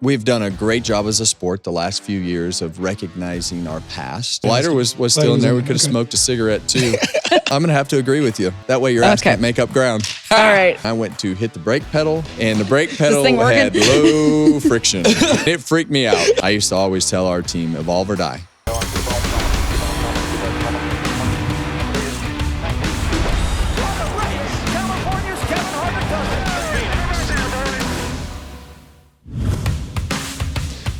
We've done a great job as a sport the last few years of recognizing our past. Lighter was still in there. We could have smoked a cigarette too. I'm going to have to agree with you. That way your ass can't make up ground. All right. I went to hit the brake pedal, and the brake pedal had low friction. It freaked me out. I used to always tell our team, evolve or die.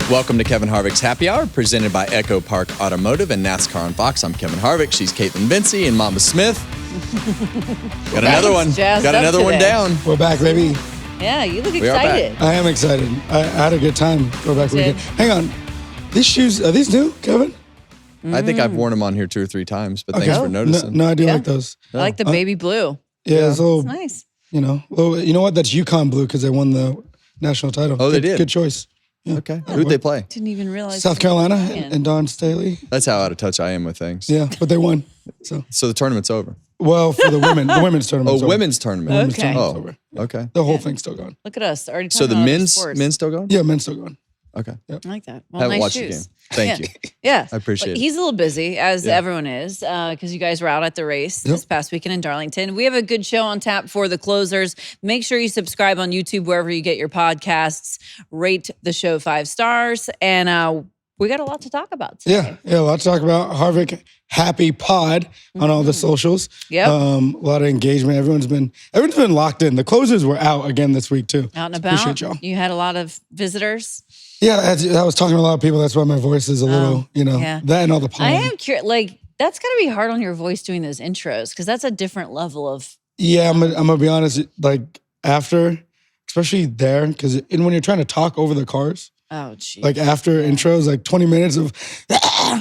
Welcome to Kevin Harvick's Happy Hour, presented by Echo Park Automotive and NASCAR on Fox. I'm Kevin Harvick. She's Kaitlyn Vincie and Mamba Smith. Got another one. Got another one down. We're back, baby. Yeah, you look excited. I am excited. I had a good time. Throwback weekend. Hang on. These shoes, are these new, Kevin? I think I've worn them on here 2 or 3 times, but thanks for noticing. No, I do like those. I like the baby blue. Yeah, it's a little, nice. You know what? That's Yukon blue because they won the national title. Oh, they did? Good choice. Yeah. Okay. Who'd they play? Didn't even realize. South Carolina and Don Staley. That's how out of touch I am with things. Yeah, but they won. So the tournament's over. Well, for the women's tournament. Oh, women's tournament. Okay. Over. Okay. The whole thing's still going. Look at us. Already so the men's still going? Yeah, men's still going. Okay. Yep. I like that. Well, haven't nice watched shoes. the game. Thank you. Yeah. I appreciate it. He's a little busy, as everyone is, because you guys were out at the race this past weekend in Darlington. We have a good show on tap for the closers. Make sure you subscribe on YouTube wherever you get your podcasts. Rate the show 5 stars. And we got a lot to talk about today. Yeah, a lot to talk about. Harvick Happy Pod on all the socials. Yep. A lot of engagement. Everyone's been locked in. The closers were out again this week too. Out and about. Appreciate y'all. You had a lot of visitors. Yeah, I was talking to a lot of people. That's why my voice is a little, that and all the pollen. I am curious. Like, that's got to be hard on your voice doing those intros because that's a different level of. Yeah, I'm gonna be honest. Like after, especially there, because when you're trying to talk over the cars. Oh, geez. Like after intros, like 20 minutes of,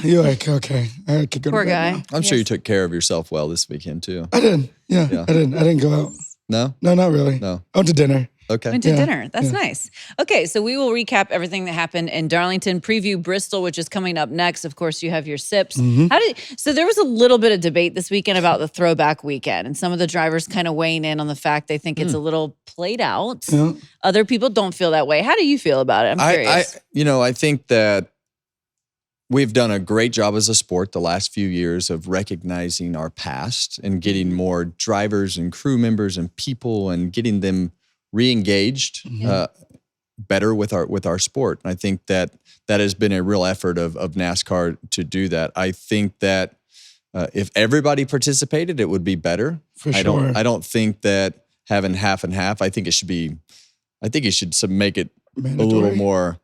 you're like, okay, I could go to bed now. I'm sure you took care of yourself well this weekend too. I did. Yeah. I didn't go out. No? No, not really. No. I went to dinner. Okay. Went to dinner. That's nice. Okay, so we will recap everything that happened in Darlington, preview Bristol, which is coming up next. Of course, you have your sips. So there was a little bit of debate this weekend about the throwback weekend, and some of the drivers kind of weighing in on the fact they think it's a little played out. Yeah. Other people don't feel that way. How do you feel about it? I'm curious. I think that we've done a great job as a sport the last few years of recognizing our past and getting more drivers and crew members and people and getting them re-engaged better with our sport. And I think that has been a real effort of NASCAR to do that. I think that if everybody participated, it would be better. For sure. I don't think that having half and half. I think you should make it mandatory. A little more.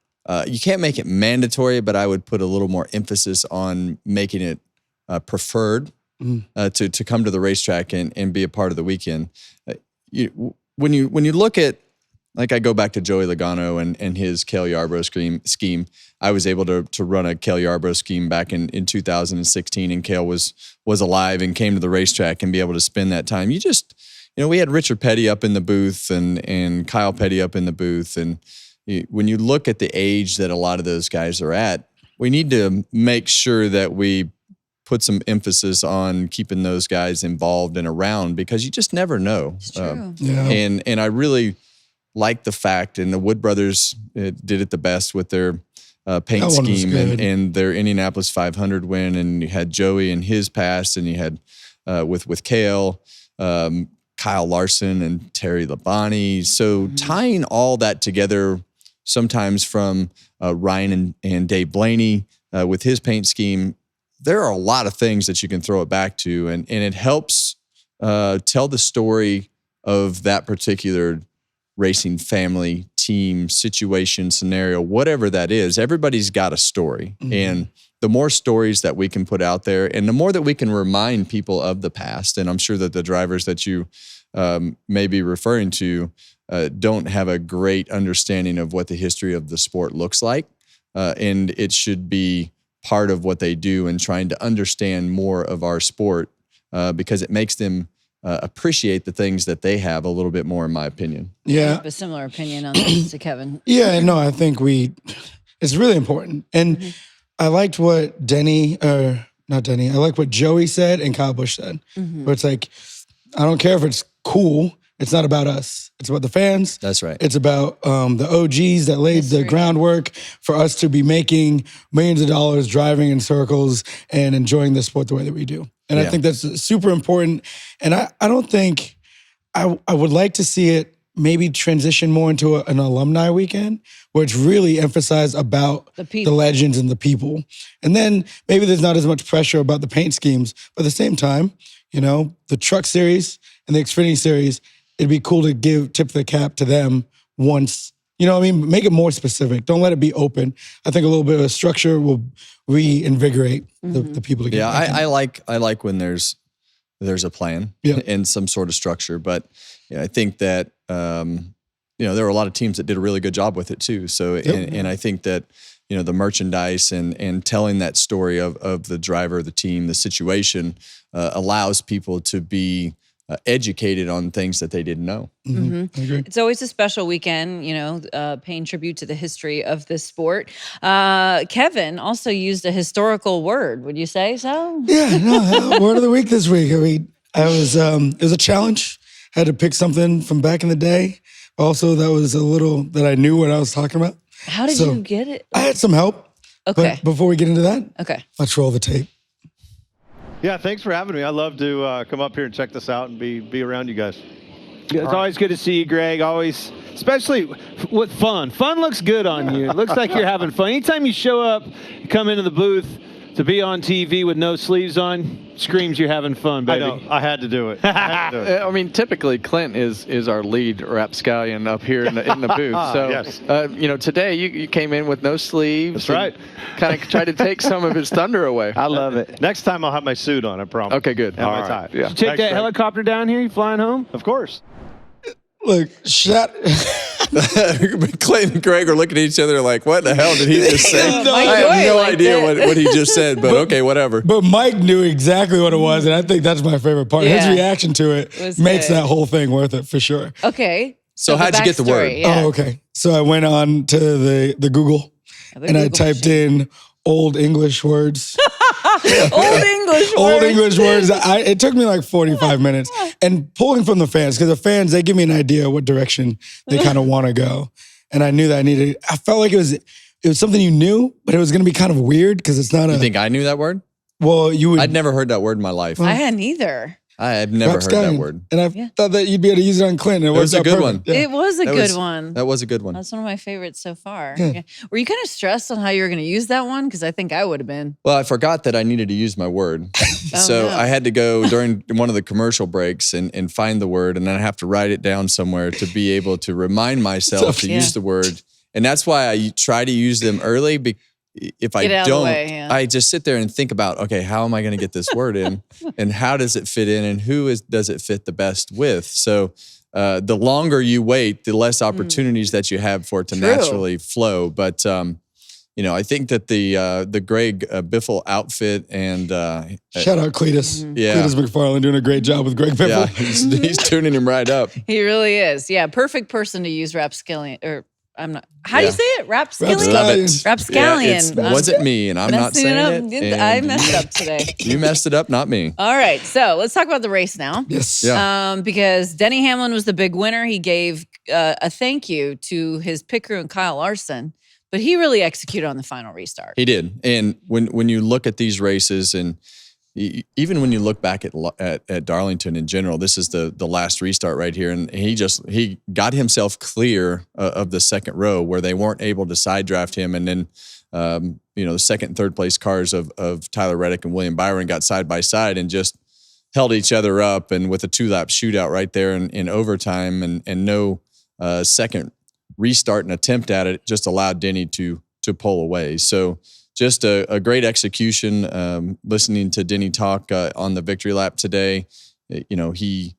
You can't make it mandatory, but I would put a little more emphasis on making it preferred to come to the racetrack and be a part of the weekend. When you look at, like, I go back to Joey Logano and his Cale Yarborough scheme. I was able to run a Cale Yarborough scheme back in 2016, and Cale was alive and came to the racetrack and be able to spend that time. We had Richard Petty up in the booth and Kyle Petty up in the booth. And when you look at the age that a lot of those guys are at, we need to make sure that we put some emphasis on keeping those guys involved and around, because you just never know. It's true. And I really like the fact, and the Wood brothers did it the best with their paint scheme and their Indianapolis 500 win. And you had Joey and his past, and you had with Cale, Kyle Larson and Terry Labonte. So tying all that together, sometimes from Ryan and Dave Blaney with his paint scheme, there are a lot of things that you can throw it back to, and it helps tell the story of that particular racing family, team, situation, scenario, whatever that is. Everybody's got a story. And the more stories that we can put out there, and the more that we can remind people of the past, and I'm sure that the drivers that you may be referring to don't have a great understanding of what the history of the sport looks like. And it should be part of what they do in trying to understand more of our sport because it makes them appreciate the things that they have a little bit more, in my opinion. Yeah. I have a similar opinion on this to Kevin. Yeah, no, I think it's really important. And I liked what I like what Joey said and Kyle Busch said. Where it's like, I don't care if it's cool, It's not about us. It's about the fans. That's right. It's about the OGs that laid the groundwork for us to be making millions of dollars, driving in circles, and enjoying the sport the way that we do. And I think that's super important. And I don't think, I would like to see it maybe transition more into an alumni weekend where it's really emphasized about the legends and the people. And then maybe there's not as much pressure about the paint schemes, but at the same time, you know, the Truck Series and the Xfinity Series, it'd be cool to tip the cap to them once, you know what I mean? Make it more specific. Don't let it be open. I think a little bit of a structure will reinvigorate the people to get back in. I like when there's a plan and some sort of structure, but I think that there were a lot of teams that did a really good job with it too. So and I think that the merchandise and telling that story of the driver, the team, the situation allows people to be educated on things that they didn't know. I agree. It's always a special weekend, paying tribute to the history of this sport. Kevin also used a historical word. Would you say so? Yeah, no, word of the week this week. I mean, it was a challenge. Had to pick something from back in the day. Also, that was a little that I knew what I was talking about. How did you get it? I had some help. Okay. But before we get into that, let's roll the tape. Yeah, thanks for having me. I love to come up here and check this out and be around you guys. It's always good to see you, Greg. Always, especially with fun. Fun looks good on you. It looks like you're having fun. Anytime you show up, you come into the booth to be on TV with no sleeves on, screams you're having fun, baby. I know. I had to do it. I mean, typically Clint is our lead rapscallion up here in the booth. So, yes. Today you came in with no sleeves. That's right. Kind of tried to take some of his thunder away. I love it. Next time I'll have my suit on, I promise. Okay, good. And my tie. Yeah. Did you take that helicopter down here? You flying home? Of course. Look, Clayton and Greg are looking at each other like, what the hell did he just say? No, I have no idea what he just said, but okay, whatever. But Mike knew exactly what it was, and I think that's my favorite part. Yeah. His reaction to it makes that whole thing worth it for sure. Okay. So how'd you get the word? Yeah. Oh, okay. So I went on to the Google, and I typed in old English words. Old English words. It took me like 45 minutes. And pulling from the fans, because the fans, they give me an idea what direction they kind of want to go. And I knew that I felt like it was something you knew, but it was going to be kind of weird because it's not You think I knew that word? Well, you would. I'd never heard that word in my life. I hadn't either. I had never heard that word. And I thought that you'd be able to use it on Clinton. It was a good one. Yeah. It was a good one. That was a good one. That's one of my favorites so far. Yeah. Were you kind of stressed on how you were going to use that one? Because I think I would have been. Well, I forgot that I needed to use my word. So I had to go during one of the commercial breaks and find the word, and then I have to write it down somewhere to be able to remind myself to use the word. And that's why I try to use them early. If I don't, I just sit there and think about, okay, how am I going to get this word in? And how does it fit in? And who does it fit the best with? So the longer you wait, the less opportunities that you have for it to naturally flow. But, I think that the Greg Biffle outfit and... shout out Cletus. Yeah. Cletus McFarland doing a great job with Greg Biffle. Yeah, he's tuning him right up. He really is. Yeah, perfect person to use rapscallion, or I'm not... How do you say it? Rapscallion? Love it. Rapscallion. Yeah, it wasn't me, and I'm not saying it. I messed up today. You messed it up, not me. All right, so let's talk about the race now. Yes. Yeah. Because Denny Hamlin was the big winner. He gave a thank you to his pit crew and Kyle Larson, but he really executed on the final restart. He did. And when you look at these races, and even when you look back at Darlington in general, this is the last restart right here, and he got himself clear of the second row where they weren't able to side draft him, and then the second and third place cars of Tyler Reddick and William Byron got side by side and just held each other up, and with a 2-lap shootout right there in overtime, and no second restart and attempt at it, just allowed Denny to pull away. So just a great execution. Listening to Denny talk on the victory lap today, he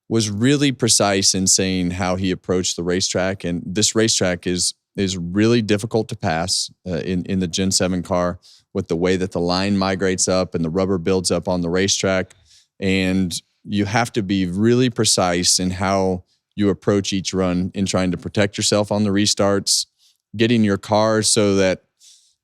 was really precise in saying how he approached the racetrack, and this racetrack is really difficult to pass in the Gen 7 car with the way that the line migrates up and the rubber builds up on the racetrack, and you have to be really precise in how you approach each run in trying to protect yourself on the restarts, getting your car so that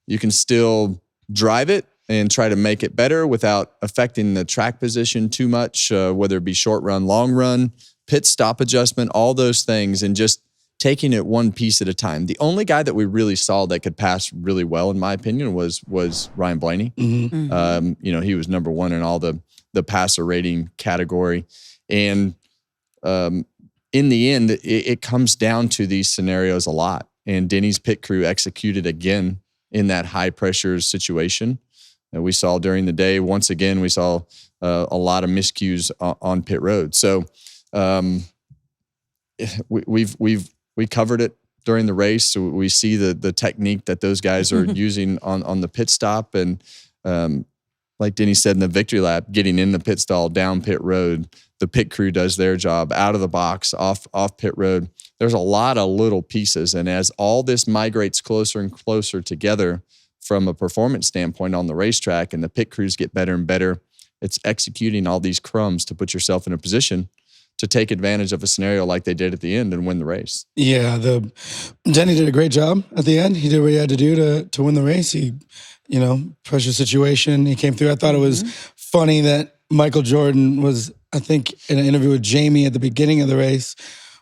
you can still drive it and try to make it better without affecting the track position too much, whether it be short run, long run, pit stop adjustment, all those things, and just taking it one piece at a time. The only guy that we really saw that could pass really well, in my opinion, was Ryan Blaney. He was number one in all the passer rating category. And in the end, it comes down to these scenarios a lot. And Denny's pit crew executed again in that high pressure situation that we saw during the day. Once again, we saw a lot of miscues on pit road. So we covered it during the race. So we see the technique that those guys are using on the pit stop. And like Denny said in the victory lap, getting in the pit stall, down pit road, the pit crew does their job, out of the box, off pit road. There's a lot of little pieces. And as all this migrates closer and closer together from a performance standpoint on the racetrack, and the pit crews get better and better, it's executing all these crumbs to put yourself in a position to take advantage of a scenario like they did at the end and win the race. Yeah, Denny did a great job at the end. He did what he had to do to win the race. He, pressure situation, he came through. I thought it was funny that Michael Jordan was, I think, in an interview with Jamie at the beginning of the race,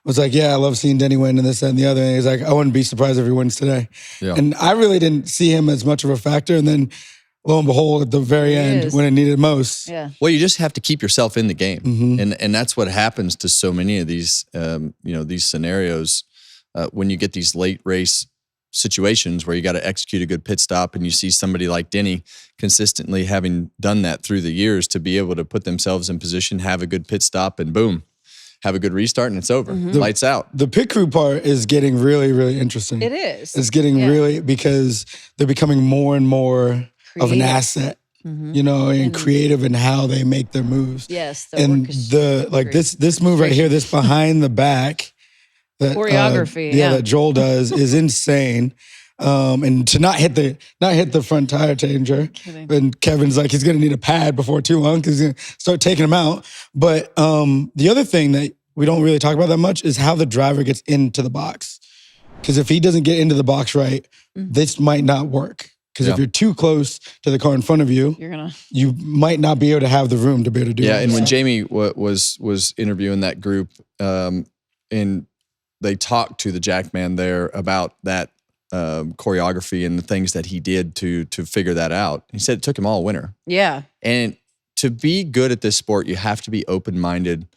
was like, yeah, I love seeing Denny win and this, that, and the other. And he's like, I wouldn't be surprised if he wins today. Yeah. And I really didn't see him as much of a factor. And then lo and behold, at the very end, when it needed most. Yeah. Well, you just have to keep yourself in the game. And that's what happens to so many of these, these scenarios when you get these late race situations where you got to execute a good pit stop, and you see somebody like Denny consistently having done that through the years to be able to put themselves in position, have a good pit stop, and boom, have a good restart, and it's over. Lights out. The pit crew part is getting really, really interesting. It is. It's getting really, because they're becoming more and more of an asset, and creative in how they make their moves. Yes. And this move right here, this behind the back, that choreography, that Joel does is insane. And to not hit the front tire changer, and Kevin's like, he's gonna need a pad before too long because he's gonna start taking him out. But the other thing that we don't really talk about that much is how the driver gets into the box. Because if he doesn't get into the box right, this might not work. Because if you're too close to the car in front of you, you might not be able to have the room to be able to do it. Yeah, and when Jamie was interviewing that group, and they talked to the Jackman there about that choreography and the things that he did to figure that out. He said it took him all winter. Yeah. And to be good at this sport, you have to be open-minded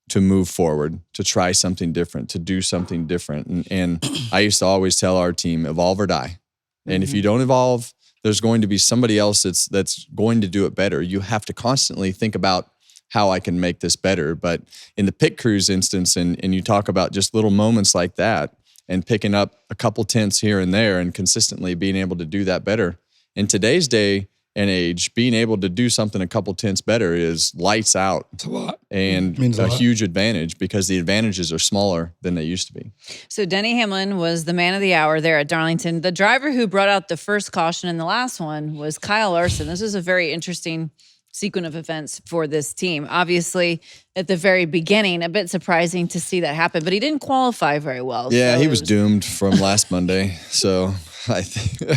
to move forward, to try something different, to do something different. And I used to always tell our team, evolve or die. And if you don't evolve, there's going to be somebody else that's going to do it better. You have to constantly think about how I can make this better. But in the pit crew's instance, and you talk about just little moments like that and picking up a couple tenths here and there and consistently being able to do that better. In today's day and age, being able to do something a couple tenths better is lights out. It's a lot. And a huge advantage, because the advantages are smaller than they used to be. So Denny Hamlin was the man of the hour there at Darlington. The driver who brought out the first caution in the last one was Kyle Larson. This is a very interesting sequence of events for this team. Obviously, at the very beginning, a bit surprising to see that happen, but he didn't qualify very well. Yeah, so he was doomed from last Monday. So I think,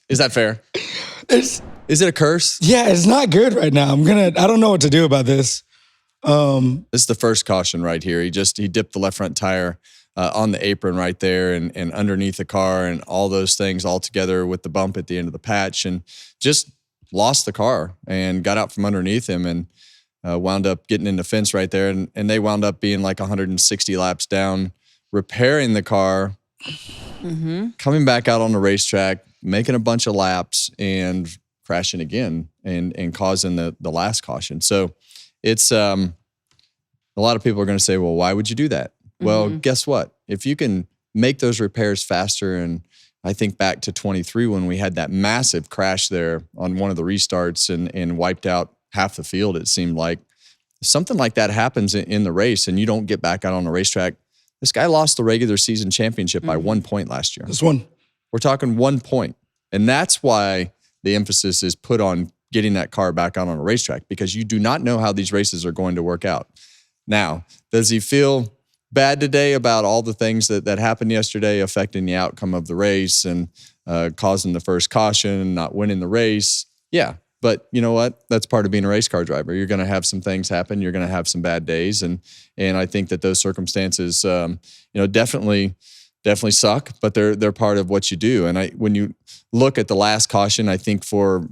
is that fair? Is it a curse? Yeah, it's not good right now. I don't know what to do about this. This is the first caution right here. He dipped the left front tire on the apron right there and underneath the car and all those things all together with the bump at the end of the patch, and just lost the car and got out from underneath him and wound up getting in the fence right there. And they wound up being like 160 laps down, repairing the car, coming back out on the racetrack, making a bunch of laps and crashing again and causing the last caution. So it's a lot of people are going to say, well, why would you do that? Well, guess what? If you can make those repairs faster, and I think back to 23 when we had that massive crash there on one of the restarts and wiped out half the field, it seemed like. Something like that happens in the race and you don't get back out on the racetrack. This guy lost the regular season championship by 1 point last year. Just one. We're talking 1 point. And that's why the emphasis is put on getting that car back out on a racetrack, because you do not know how these races are going to work out. Now, does he feel bad today about all the things that happened yesterday affecting the outcome of the race and causing the first caution, not winning the race? Yeah, But you know what? That's part of being a race car driver. You're going to have some things happen. You're going to have some bad days, and I think that those circumstances, definitely suck. But they're part of what you do. And when you look at the last caution, I think for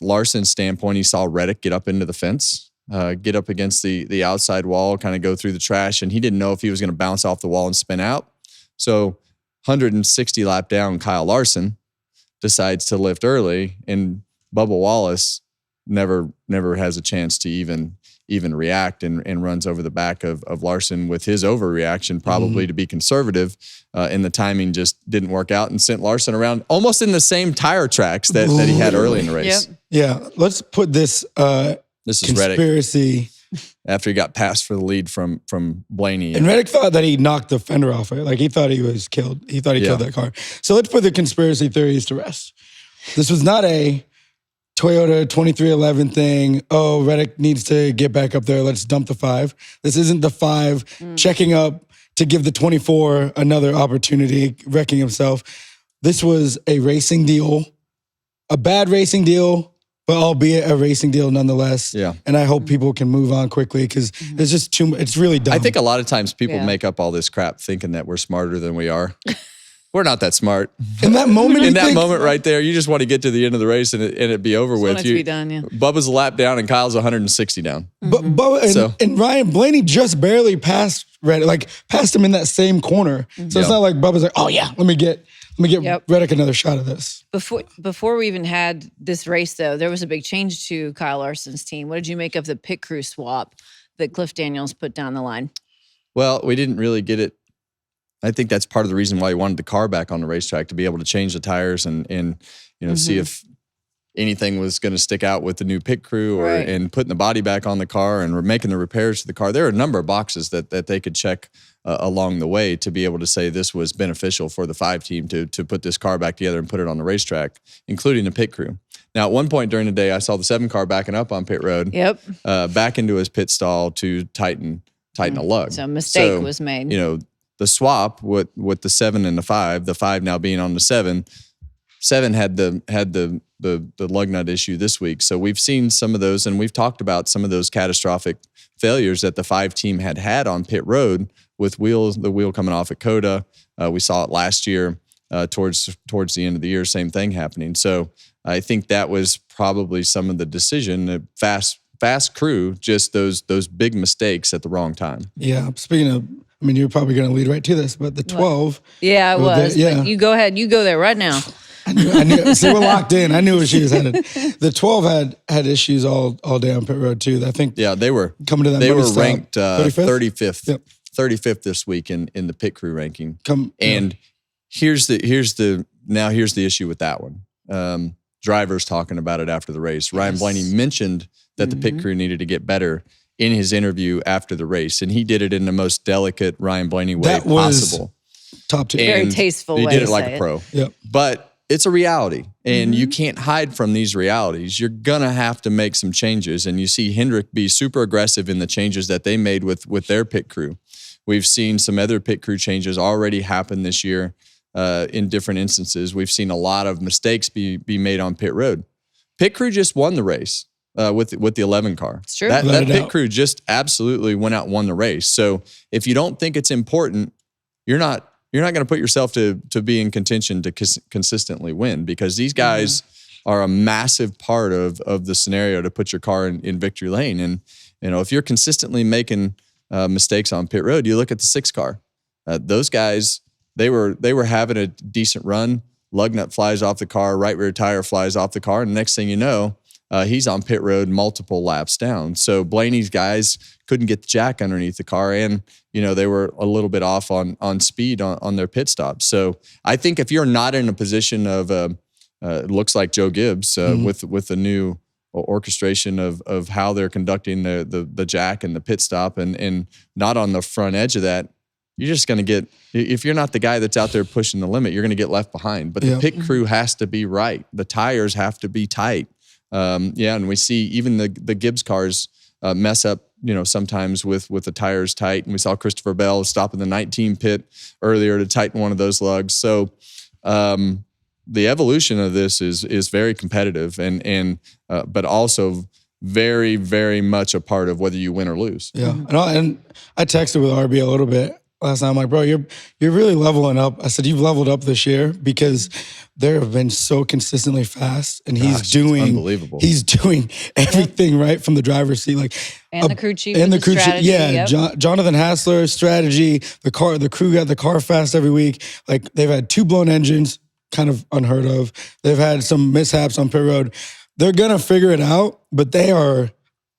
Larson's standpoint, he saw Reddick get up into the fence, get up against the outside wall, kind of go through the trash, and he didn't know if he was going to bounce off the wall and spin out. So 160 lap down, Kyle Larson decides to lift early, and Bubba Wallace never has a chance to even react and runs over the back of Larson with his overreaction, probably to be conservative, and the timing just didn't work out and sent Larson around almost in the same tire tracks that he had early in the race. Yep. Yeah, let's put this This is conspiracy. Reddick after he got passed for the lead from Blaney. And Reddick thought that he knocked the fender off it. Like, he thought he was killed. He thought he killed that car. So let's put the conspiracy theories to rest. This was not a Toyota 2311 thing. Oh, Reddick needs to get back up there. Let's dump the 5. This isn't the 5 checking up to give the 24 another opportunity, wrecking himself. This was a racing deal, a bad racing deal, but albeit a racing deal nonetheless. Yeah. And I hope people can move on quickly because it's just too much. It's really dumb. I think a lot of times people make up all this crap thinking that we're smarter than we are. We're not that smart. In that moment, moment right there, you just want to get to the end of the race and it be over with. Want it to be done, yeah. Bubba's a lap down and Kyle's 160 down. And Ryan Blaney just barely passed Reddick, like passed him in that same corner. So it's not like Bubba's like, oh yeah, let me get Reddick another shot of this. Before we even had this race, though, there was a big change to Kyle Larson's team. What did you make of the pit crew swap that Cliff Daniels put down the line? Well, we didn't really get it. I think that's part of the reason why he wanted the car back on the racetrack, to be able to change the tires and see if anything was going to stick out with the new pit crew and putting the body back on the car and making the repairs to the car. There are a number of boxes that they could check along the way to be able to say this was beneficial for the 5 team to put this car back together and put it on the racetrack, including the pit crew. Now, at one point during the day, I saw the 7 car backing up on pit road, back into his pit stall to tighten a lug. So a mistake was made. The swap with the 7 and the 5, the 5 now being on the 7. 7 had the lug nut issue this week. So we've seen some of those, and we've talked about some of those catastrophic failures that the 5 team had on pit road with the wheel coming off at Coda. We saw it last year towards the end of the year, same thing happening. So I think that was probably some of the decision. The fast crew, just those big mistakes at the wrong time. Yeah. Speaking of, I mean, you're probably going to lead right to this, but the 12. Yeah, I was. But you go ahead. You go there right now. I knew. See, we're locked in. I knew where she was headed. The 12 had issues all day on pit road too. I think. Yeah, they were coming to that. They were stop. ranked 35th. Yep. 35th this week in the pit crew ranking. Here's the issue with that one. Drivers talking about it after the race. Ryan Blaney mentioned that the pit crew needed to get better in his interview after the race, and he did it in the most delicate Ryan Blaney way possible. Top tier. Very tasteful way. He did it like a pro. Yep. But it's a reality, and you can't hide from these realities. You're going to have to make some changes, and you see Hendrick be super aggressive in the changes that they made with their pit crew. We've seen some other pit crew changes already happen this year in different instances. We've seen a lot of mistakes be made on pit road. Pit crew just won the race with the 11 car. It's true. That pit crew just absolutely went out and won the race. So if you don't think it's important, you're not going to put yourself to be in contention to consistently win, because these guys are a massive part of the scenario to put your car in victory lane. And if you're consistently making mistakes on pit road, you look at the 6 car. Those guys, they were having a decent run. Lug nut flies off the car, right rear tire flies off the car, and the next thing you know, he's on pit road multiple laps down. So Blaney's guys couldn't get the jack underneath the car, and they were a little bit off on speed on their pit stops. So I think if you're not in a position of it looks like Joe Gibbs with the new orchestration of how they're conducting the jack and the pit stop, and not on the front edge of that, you're just going to get, if you're not the guy that's out there pushing the limit, you're going to get left behind. But the pit crew has to be right. The tires have to be tight. And we see even the Gibbs cars mess up, sometimes with the tires tight. And we saw Christopher Bell stop in the 19 pit earlier to tighten one of those lugs. So the evolution of this is very competitive and but also very, very much a part of whether you win or lose. Yeah. And I texted with RB a little bit last night. I'm like, bro, you're really leveling up. I said, you've leveled up this year because there have been so consistently fast, and he's doing unbelievable. He's doing everything right from the driver's seat, like and the crew chief, and the crew chief. yep. Yeah, Jonathan Hassler strategy. The crew got the car fast every week. Like they've had 2 blown engines, kind of unheard of. They've had some mishaps on pit road. They're gonna figure it out, but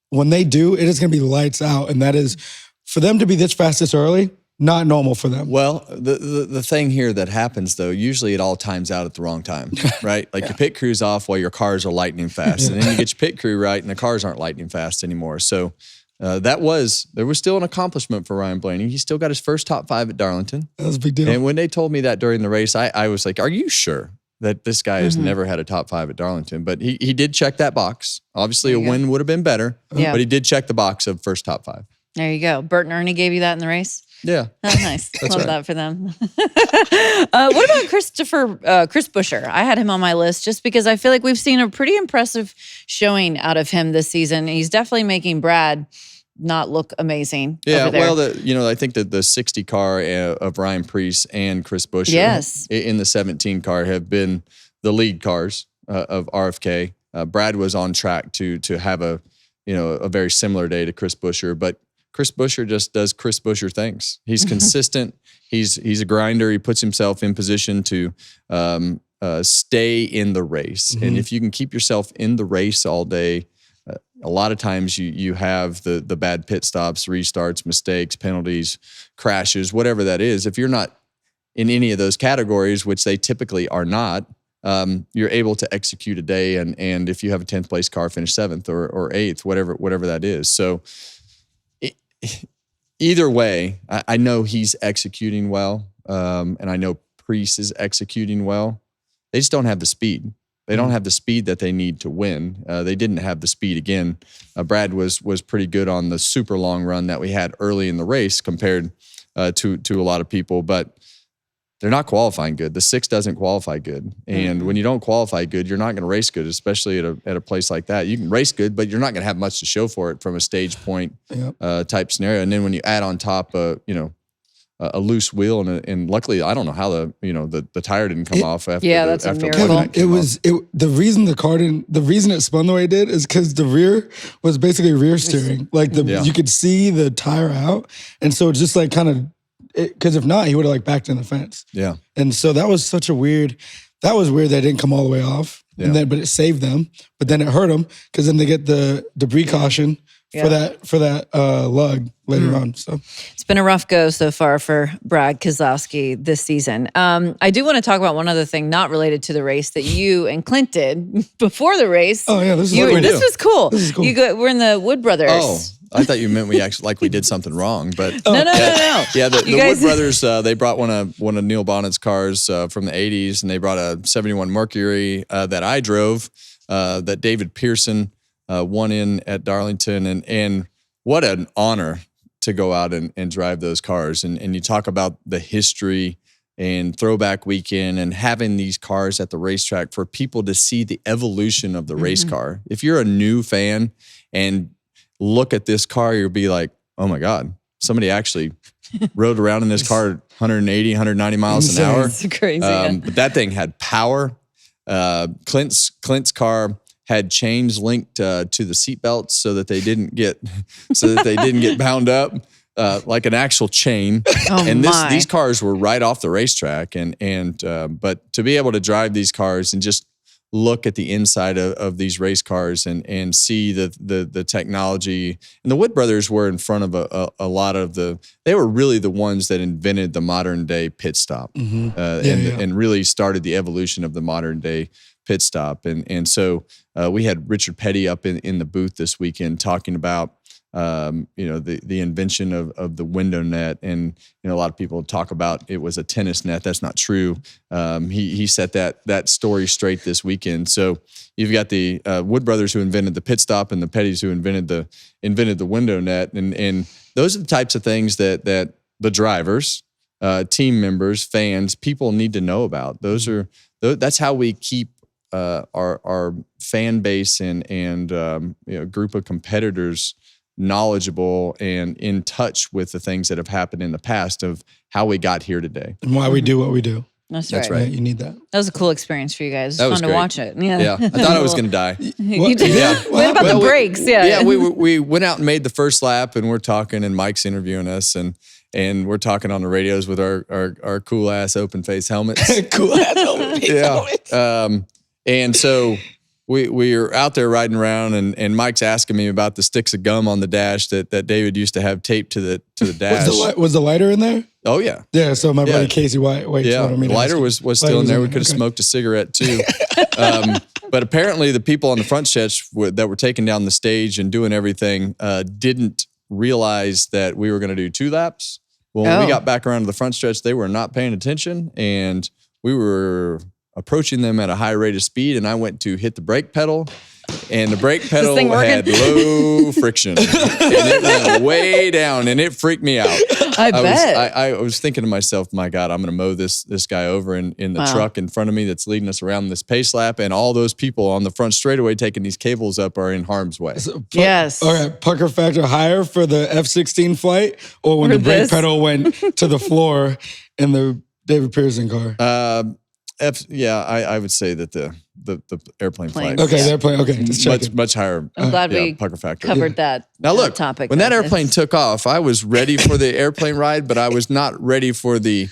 when they do, it is gonna be lights out, and that is for them to be this fast this early. Not normal for them. Well, the thing here that happens, though, usually it all times out at the wrong time, right? Like your pit crew's off while your cars are lightning fast. And then you get your pit crew right and the cars aren't lightning fast anymore. So there was still an accomplishment for Ryan Blaney. He still got his first top 5 at Darlington. That was a big deal. And when they told me that during the race, I was like, are you sure that this guy has never had a top 5 at Darlington? But he did check that box. Obviously, a win would have been better, but he did check the box of first top 5. There you go. Bert and Ernie gave you that in the race? Yeah. Oh, nice. Love that for them. What about Chris Buescher? I had him on my list just because I feel like we've seen a pretty impressive showing out of him this season. He's definitely making Brad not look amazing. Yeah, over there. well, I think that the 60 car of Ryan Preece and Chris Buescher in the 17 car have been the lead cars of RFK. Brad was on track to have a very similar day to Chris Buescher, but Chris Buescher just does Chris Buescher things. He's consistent. He's a grinder. He puts himself in position to stay in the race. And if you can keep yourself in the race all day, a lot of times you have the bad pit stops, restarts, mistakes, penalties, crashes, whatever that is. If you're not in any of those categories, which they typically are not, you're able to execute a day. And if you have a 10th place car, finish 7th or 8th, whatever that is. So either way, I know he's executing well, and I know Preece is executing well. They just don't have the speed. They don't have the speed that they need to win. They didn't have the speed again. Brad was pretty good on the super long run that we had early in the race compared to a lot of people, but they're not qualifying good. The 6 doesn't qualify good. And when you don't qualify good, you're not going to race good, especially at a place like that. You can race good, but you're not going to have much to show for it from a stage point type scenario. And then when you add on top a loose wheel and luckily I don't know how the tire didn't come off after that's a miracle. The reason the reason it spun the way it did is because the rear was basically rear steering. Like you could see the tire out, and so it's just like kind of. Because if not, he would have like backed in the fence. Yeah. And so that was weird that it didn't come all the way off. Yeah. But it saved them. But then it hurt them because then they get the debris caution for that lug later on. So it's been a rough go so far for Brad Keselowski this season. I do want to talk about one other thing not related to the race that you and Clint did before the race. Oh yeah, this was cool. This is cool. We're in the Wood Brothers. Oh. I thought you meant we actually we did something wrong, but no. Yeah, the Wood Brothers they brought one of Neil Bonnet's cars from the '80s, and they brought a '71 Mercury that I drove that David Pearson won in at Darlington, and what an honor to go out and drive those cars, and you talk about the history and throwback weekend and having these cars at the racetrack for people to see the evolution of the race car. If you're a new fan and look at this car, you'll be like, oh my God, somebody actually rode around in this car 180, 190 miles an hour. It's crazy. But that thing had power. Clint's car had chains linked to the seatbelts so that they didn't get bound up like an actual chain. And these cars were right off the racetrack. But to be able to drive these cars and just look at the inside of these race cars and see the technology. And the Wood Brothers were in front of a lot of they were really the ones that invented the modern day pit stop and really started the evolution of the modern day pit stop. And so we had Richard Petty up in the booth this weekend talking about the invention of the window net. And a lot of people talk about it was a tennis net. That's not true. He set that story straight this weekend. So you've got the Wood Brothers who invented the pit stop and the Pettys who invented the window net. And those are the types of things that the drivers team members, fans, people need to know about. That's how we keep our fan base and group of competitors knowledgeable and in touch with the things that have happened in the past of how we got here today. And why we do what we do. That's right. Yeah, you need that. That was a cool experience for you guys. It was fun to great. watch it. Yeah. I thought I was going to die. You did? Yeah. What about the brakes? Yeah, we went out and made the first lap, and we're talking, and Mike's interviewing us, and we're talking on the radios with our cool ass open face helmets. Cool ass open face helmets. And so we were out there riding around, and Mike's asking me about the sticks of gum on the dash that David used to have taped to the dash. Was the lighter in there? Oh yeah. Yeah. So my buddy Casey White. Yeah, the lighter was still in there. We could have smoked a cigarette too. But apparently the people on the front stretch that were taking down the stage and doing everything didn't realize that we were going to do 2 laps. Well, when we got back around to the front stretch, they were not paying attention, and we were approaching them at a high rate of speed, and I went to hit the brake pedal, and the brake pedal had low friction, and it went way down, and it freaked me out. I bet. I was thinking to myself, my God, I'm going to mow this guy over in the truck in front of me that's leading us around this pace lap, and all those people on the front straightaway taking these cables up are in harm's way. Yes. All right, pucker factor higher for the F-16 flight, or when the brake pedal went to the floor in the David Pearson car? I would say that the airplane flight. Okay, the airplane. Okay, just checking. Much higher. I'm glad we pucker factor. covered that. Now look, topic. when that airplane took off, I was ready for the airplane ride, but I was not ready for the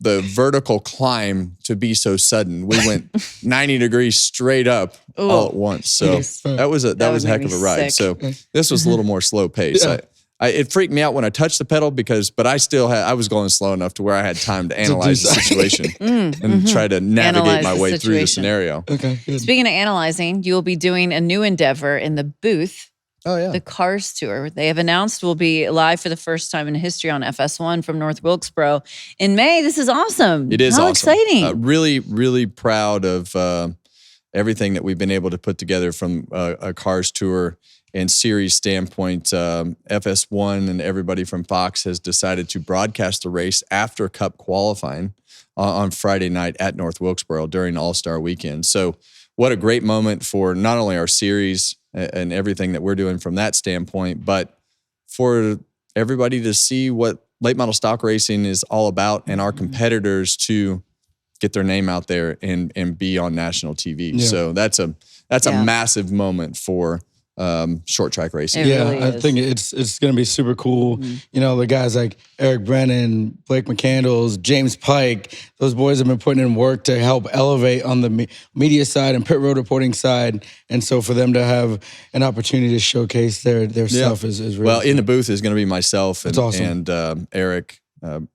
vertical climb to be so sudden. We went 90 degrees straight up all at once. So that was a heck of a ride. Sick. So this was a little more slow pace. Yeah. It freaked me out when I touched the pedal but I was going slow enough to where I had time to analyze the situation and try to navigate my way through the scenario. Okay, good. Speaking of analyzing, you will be doing a new endeavor in the booth. Oh yeah. The Cars Tour. They have announced will be live for the first time in history on FS1 from North Wilkesboro in May. This is awesome. It is How awesome. exciting. Really, really proud of everything that we've been able to put together from a Cars Tour and series standpoint. FS1 and everybody from Fox has decided to broadcast the race after Cup qualifying on Friday night at North Wilkesboro during All-Star Weekend. So what a great moment for not only our series and everything that we're doing from that standpoint, but for everybody to see what late model stock racing is all about and our competitors to get their name out there and be on national TV. Yeah. So that's a massive moment for short track racing. Really I think it's going to be super cool. Mm-hmm. You know, the guys like Eric Brennan, Blake McCandles, James Pike, those boys have been putting in work to help elevate on the media side and pit road reporting side. And so for them to have an opportunity to showcase their stuff is really well, cool. In the booth is going to be myself and, awesome. and Eric,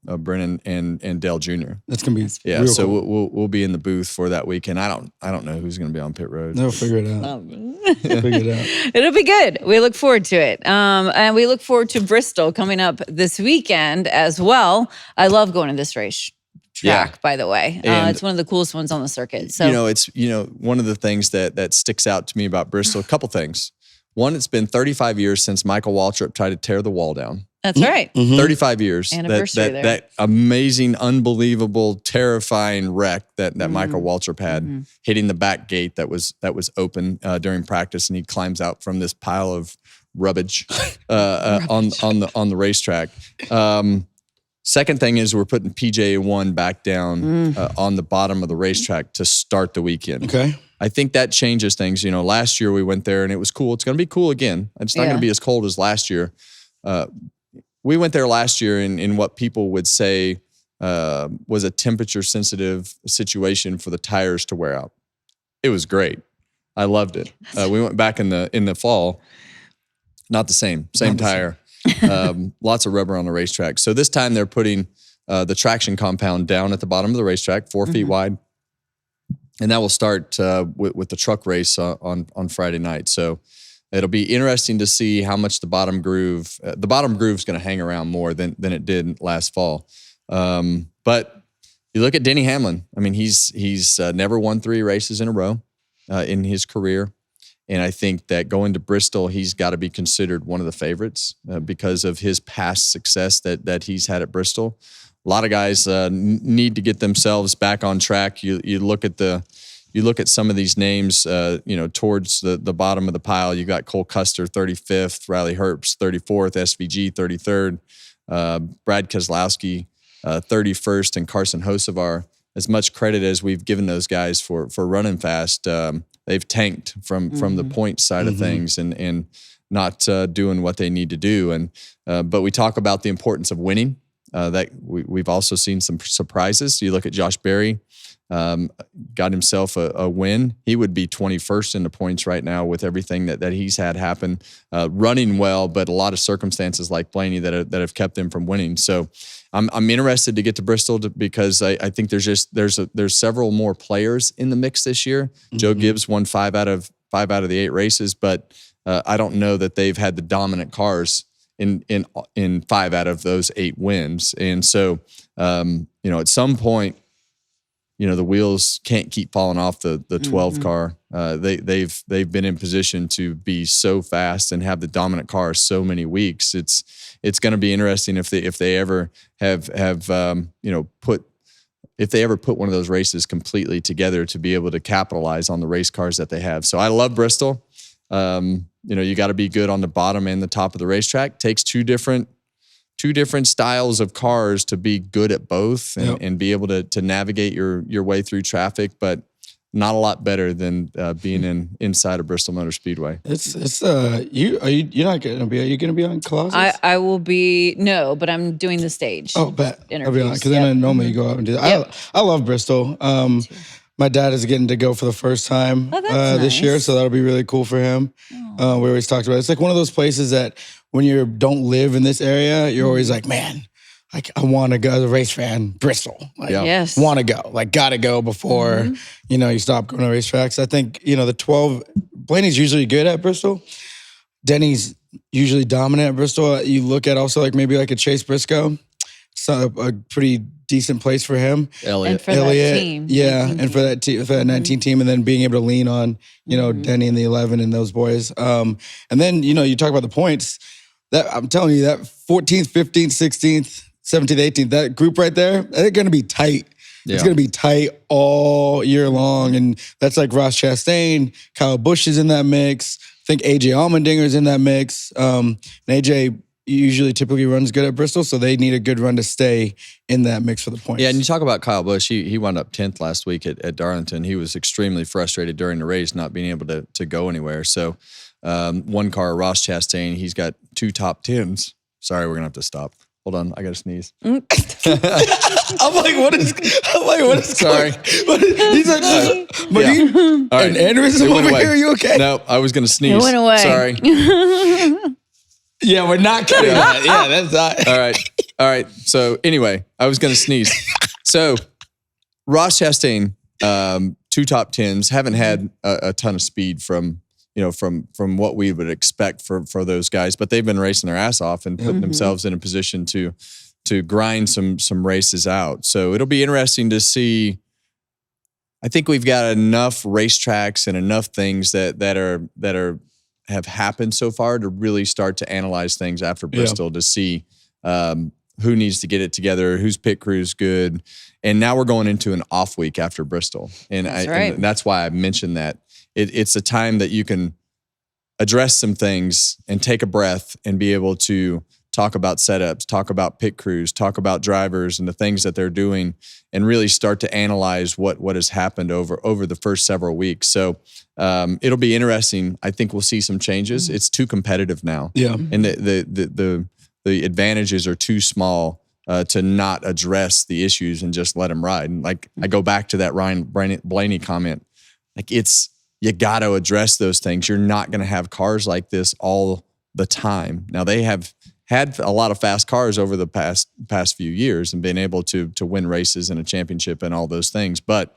Brennan and Dale Jr. That's gonna be real so cool. we'll be in the booth for that weekend. I don't know who's gonna be on pit road. They'll figure it out. Figure it out. It'll be good. We look forward to it. And we look forward to Bristol coming up this weekend as well. I love going to this race track, by the way. It's one of the coolest ones on the circuit. So it's one of the things that sticks out to me about Bristol. A couple things. One, it's been 35 years since Michael Waltrip tried to tear the wall down. That's right. Mm-hmm. 35 years. Anniversary there. That amazing, unbelievable, terrifying wreck that Michael Waltrip had, hitting the back gate that was open during practice, and he climbs out from this pile of rubbish on the racetrack. Second thing is we're putting PJ1 back down on the bottom of the racetrack to start the weekend. Okay. I think that changes things. You know, last year we went there and it was cool. It's going to be cool again. It's not going to be as cold as last year. We went there last year in what people would say was a temperature-sensitive situation for the tires to wear out. It was great. I loved it. We went back in the fall. Not the same tire. Lots of rubber on the racetrack. So this time they're putting the traction compound down at the bottom of the racetrack, 4 feet wide. And that will start with the truck race on Friday night. So it'll be interesting to see how much the bottom groove is going to hang around more than it did last fall. But you look at Denny Hamlin. I mean, he's never won 3 races in a row in his career. And I think that going to Bristol, he's got to be considered one of the favorites because of his past success that he's had at Bristol. A lot of guys need to get themselves back on track. You look at some of these names, towards the bottom of the pile. You got Cole Custer, 35th, Riley Herbst, 34th, SVG, 33rd, Brad Keselowski, 31st, and Carson Hocevar. As much credit as we've given those guys for running fast, they've tanked from the point side of things and not doing what they need to do. And but we talk about the importance of winning. That we've also seen some surprises. You look at Josh Berry, got himself a win. He would be 21st in the points right now with everything that he's had happen. Running well, but a lot of circumstances like Blaney that have kept him from winning. So I'm interested to get to Bristol because I think there's several more players in the mix this year. Joe Gibbs won 5 out of the 8 races, but I don't know that they've had the dominant cars in 5 out of those 8 wins. And so, at some point, the wheels can't keep falling off the 12 car. They've been in position to be so fast and have the dominant car so many weeks. It's going to be interesting if they ever put one of those races completely together to be able to capitalize on the race cars that they have. So I love Bristol. You got to be good on the bottom and the top of the racetrack. Takes two different styles of cars to be good at both and be able to navigate your way through traffic, but not a lot better than being inside of Bristol Motor Speedway. You're not going to be? Are you going to be on Colossus? I will be. No, but I'm doing the stage. Oh, bet. Interviews. Because then I normally go out and do that. I love Bristol. My dad is getting to go for the first time this year, so that'll be really cool for him. We always talked about it. It's like one of those places that when you don't live in this area, you're always like, man, I want to go as a race fan, Bristol. Yes. Want to go. Got to go before, you stop going to racetracks. I think, the 12, Blaney's usually good at Bristol. Denny's usually dominant at Bristol. You look at also maybe a Chase Briscoe. It's a pretty decent place for him. Elliott. And for that team. Yeah, and for that 19 team, and then being able to lean on, Denny and the 11 and those boys. And then, you talk about the points. That I'm telling you, that 14th, 15th, 16th, 17th, 18th, that group right there, they're going to be tight. Yeah. It's going to be tight all year long. And that's like Ross Chastain, Kyle Busch is in that mix. I think AJ Allmendinger's in that mix. And AJ typically runs good at Bristol, so they need a good run to stay in that mix for the points. Yeah, and you talk about Kyle Busch. He wound up 10th last week at Darlington. He was extremely frustrated during the race, not being able to go anywhere. So one car, Ross Chastain, he's got 2 top 10s. Sorry, we're going to have to stop. Hold on, I got to sneeze. I'm like, what is Sorry. He's like, all right. An aneurysm over here, are you okay? No, I was going to sneeze. It went away. Sorry. Yeah, we're not cutting that. Yeah, that's not. All right. So anyway, I was going to sneeze. So Ross Chastain, 2 top 10s, haven't had a ton of speed from what we would expect for those guys, but they've been racing their ass off and putting themselves in a position to grind some races out. So it'll be interesting to see. I think we've got enough racetracks and enough things that have happened so far to really start to analyze things after Bristol to see who needs to get it together, whose pit crew's good. And now we're going into an off week after Bristol. And and that's why I mentioned that. It's a time that you can address some things and take a breath and be able to talk about setups, talk about pit crews, talk about drivers and the things that they're doing, and really start to analyze what has happened over the first several weeks. So it'll be interesting. I think we'll see some changes. It's too competitive now. Yeah. And the advantages are too small to not address the issues and just let them ride. And I go back to that Ryan Blaney comment. You got to address those things. You're not going to have cars like this all the time. Now, they have had a lot of fast cars over the past few years and been able to win races and a championship and all those things. But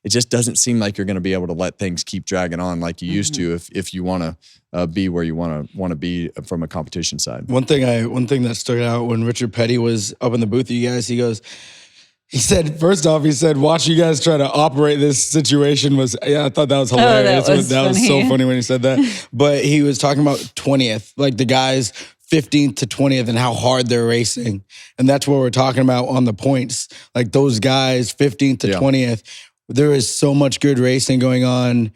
it just doesn't seem like you're going to be able to let things keep dragging on like you used to if you want to be where you want to be from a competition side. One thing that stood out when Richard Petty was up in the booth with you guys, he goes, He said, first off, watch you guys try to operate this situation I thought that was hilarious. that was so funny when he said that. But he was talking about 20th, like the guys 15th to 20th and how hard they're racing. And that's what we're talking about on the points. Like those guys 15th to 20th, there is so much good racing going on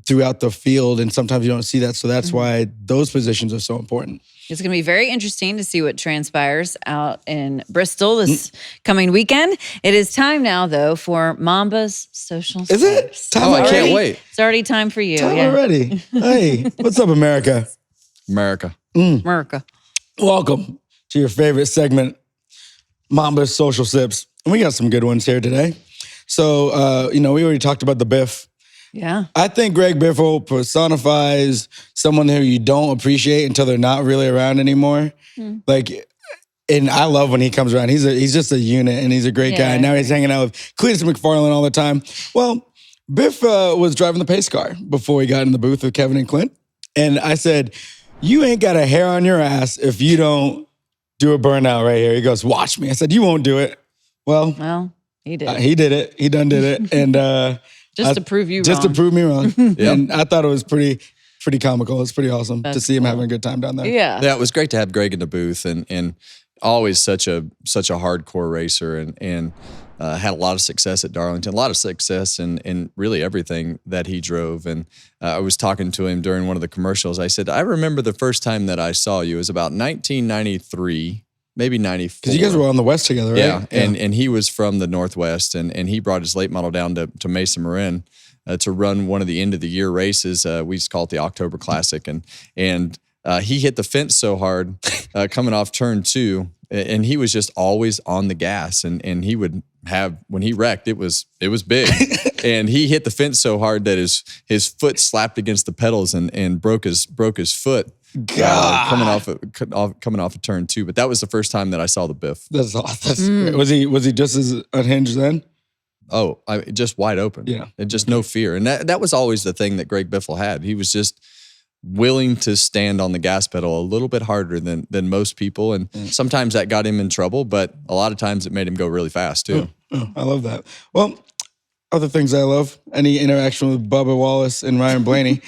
throughout the field. And sometimes you don't see that. So that's why those positions are so important. It's going to be very interesting to see what transpires out in Bristol this coming weekend. It is time now, though, for Mamba's social Is it? steps. Time I can't wait. It's already time for you. Time already. Hey, what's up, America? America. America. Welcome to your favorite segment, Mamba's Social Sips. And we got some good ones here today. So, we already talked about the Biff. Yeah. I think Greg Biffle personifies someone who you don't appreciate until they're not really around anymore. Like, and I love when he comes around. He's just a unit, and he's a great guy. Now he's hanging out with Cletus McFarland all the time. Well, Biff was driving the pace car before he got in the booth with Kevin and Clint. And I said, you ain't got a hair on your ass if you don't do a burnout right here. He goes, watch me. I said, you won't do it. Well, he did. He did it. He done did it. And Just to prove you wrong. Just to prove me wrong. And I thought it was pretty comical. It's pretty awesome to see him having a good time down there. Yeah. Yeah, it was great to have Greg in the booth and always such a hardcore racer and had a lot of success at Darlington, a lot of success in really everything that he drove. And I was talking to him during one of the commercials. I said, I remember the first time that I saw you. It was about 1993. Maybe 94. Because you guys were on the West together, right? Yeah, and he was from the Northwest, and he brought his late model down to Mesa Marin to run one of the end of the year races. We just call it the October Classic, and he hit the fence so hard coming off turn 2, and he was just always on the gas, and he would have, when he wrecked, it was big, and he hit the fence so hard that his foot slapped against the pedals and broke his foot. Coming off of turn 2, but that was the first time that I saw the Biff. That's great. Was he just as unhinged then? Oh, just wide open. Yeah, and just no fear. And that was always the thing that Greg Biffle had. He was just willing to stand on the gas pedal a little bit harder than most people, and sometimes that got him in trouble. But a lot of times it made him go really fast too. I love that. Well, other things I love, any interaction with Bubba Wallace and Ryan Blaney.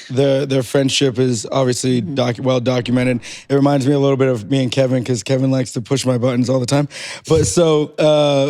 Their friendship is obviously well documented. It reminds me a little bit of me and Kevin, because Kevin likes to push my buttons all the time. But so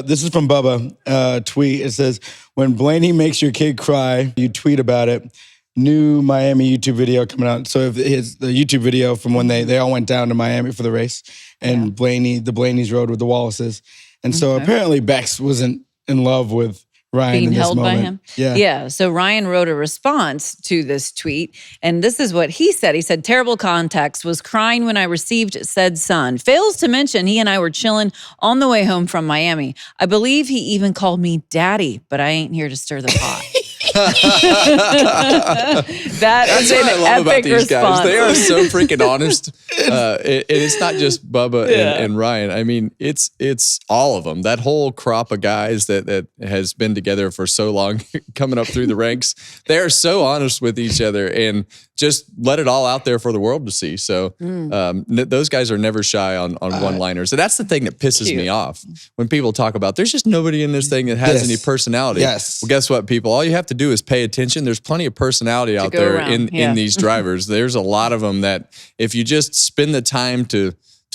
this is from Bubba, tweet. It says, when Blaney makes your kid cry, you tweet about it. New Miami YouTube video coming out. So the YouTube video from when they all went down to Miami for the race, and the Blaney's rode with the Wallaces. And so apparently Bex wasn't in love with Ryan being in this held moment. by him. Yeah. So Ryan wrote a response to this tweet, and this is what he said. He said, terrible context, was crying when I received said son. Fails to mention he and I were chilling on the way home from Miami. I believe he even called me daddy, but I ain't here to stir the pot. That's what I love about these response. guys. They are so freaking honest. It's not just Bubba and Ryan. I mean, it's all of them. That whole crop of guys that has been together for so long, coming up through the ranks. They are so honest with each other and just let it all out there for the world to see. So those guys are never shy on one-liners. And that's the thing that pisses me off. When people talk about, there's just nobody in this thing that has any personality. Yes. Well, guess what, people? All you have to do is pay attention. There's plenty of personality out there in these drivers. There's a lot of them that if you just spend the time to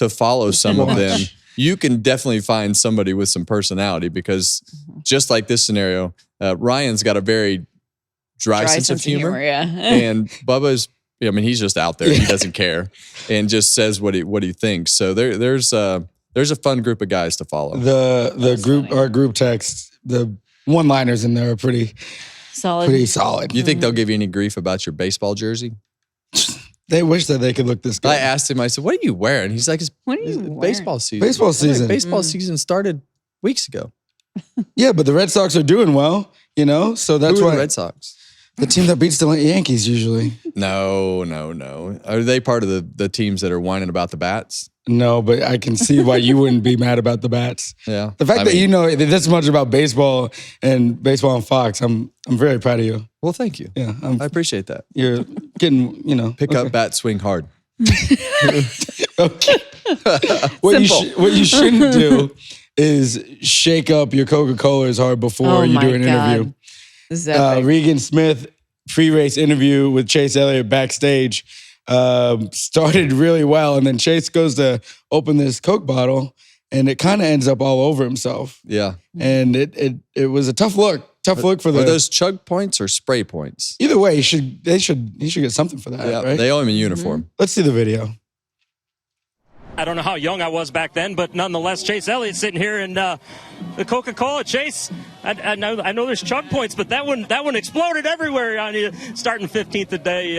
follow some of them, you can definitely find somebody with some personality, because just like this scenario, Ryan's got a very dry sense of humor. And Bubba's, he's just out there. He doesn't care and just says what he thinks. So there's a fun group of guys to follow. Our group text, the one-liners in there are pretty solid. You think they'll give you any grief about your baseball jersey? They wish that they could look this good. I asked him, I said, what are you wearing? He's like, it's baseball season. Baseball season. Baseball season started weeks ago. Yeah, but the Red Sox are doing well, so that's Who are why. the Red Sox? The team that beats the Yankees usually. No. Are they part of the teams that are whining about the bats? No, but I can see why you wouldn't be mad about the bats. Yeah. The fact that you know this much about baseball and Fox, I'm very proud of you. Well, thank you. Yeah. I appreciate that. You're getting, Pick up, bat, swing hard. Okay. What you shouldn't do is shake up your Coca-Colas hard before you do an interview. Regan Smith pre-race interview with Chase Elliott backstage started really well, and then Chase goes to open this Coke bottle, and it kind of ends up all over himself. Yeah, and it was a tough look. Tough look for Are those chug points or spray points? Either way, he should get something for that. Yeah, right? they owe him a uniform. Let's see the video. I don't know how young I was back then, but nonetheless, Chase Elliott sitting here in the Coca-Cola. Chase, I know there's chug points, but that one exploded everywhere on you. Starting 15th today,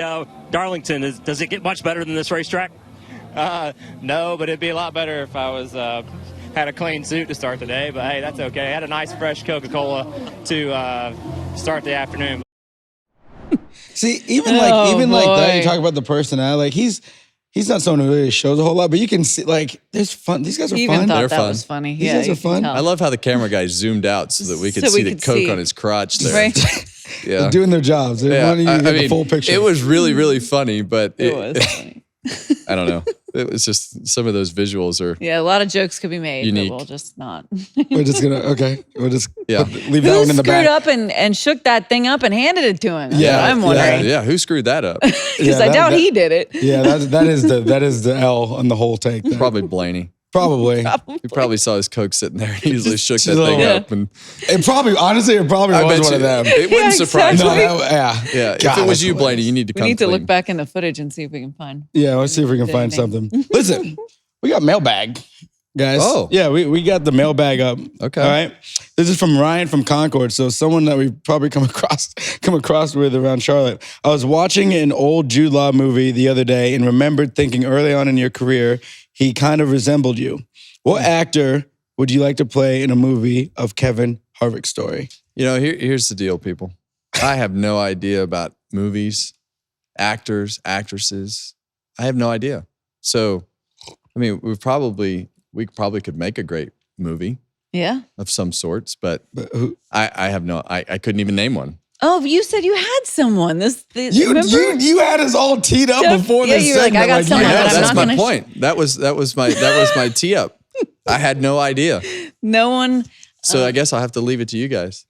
Darlington. Does it get much better than this racetrack? No, but it'd be a lot better if I was had a clean suit to start the day. But hey, that's okay. I had a nice fresh Coca-Cola to start the afternoon. See, even like that, you talk about the personality. Like he's not someone who really shows a whole lot, but you can see, like, there's fun. These guys are fun. Thought They're that fun. was funny. These guys are fun. I love how the camera guy zoomed out so that we could see the Coke on his crotch there. Right. Yeah. They're doing their jobs. They want you to get the full picture. It was really, really funny, but It was funny. I don't know. It was just some of those visuals are Yeah, a lot of jokes could be made, unique. but we'll just not. We're just gonna we'll just leave that Who one in the back. screwed up and shook that thing up and handed it to him? That's Yeah, what I'm wondering. Yeah, who screwed that up? Because I doubt he did it. Yeah, that is the L on the whole take. There. Probably Blaney. Probably. He probably saw his Coke sitting there. He usually shook that Just thing yeah. up, and It probably was one of them. It wouldn't surprise No, me. yeah. If it was you, Blaney, you need to We come. need to clean. look back in the footage and see if we can find. Yeah, let's see if we can find something. Listen, we got mailbag, guys. Oh. Yeah, we got the mailbag up. Okay. All right. This is from Ryan from Concord. So someone that we've probably come across with around Charlotte. I was watching an old Jude Law movie the other day and remembered thinking early on in your career, he kind of resembled you. What actor would you like to play in a movie of Kevin Harvick's story? You know, here's the deal, people. I have no idea about movies, actors, actresses. I have no idea. So, I mean, we probably could make a great movie Yeah. of some sorts, but who? I have no. I couldn't even name one. Oh, you said you had someone. You had us all teed up before Yeah, this you were like, segment. I got someone Yeah, but I'm that's not my gonna point. That was my tee up. I had no idea. No one. So I guess I'll have to leave it to you guys.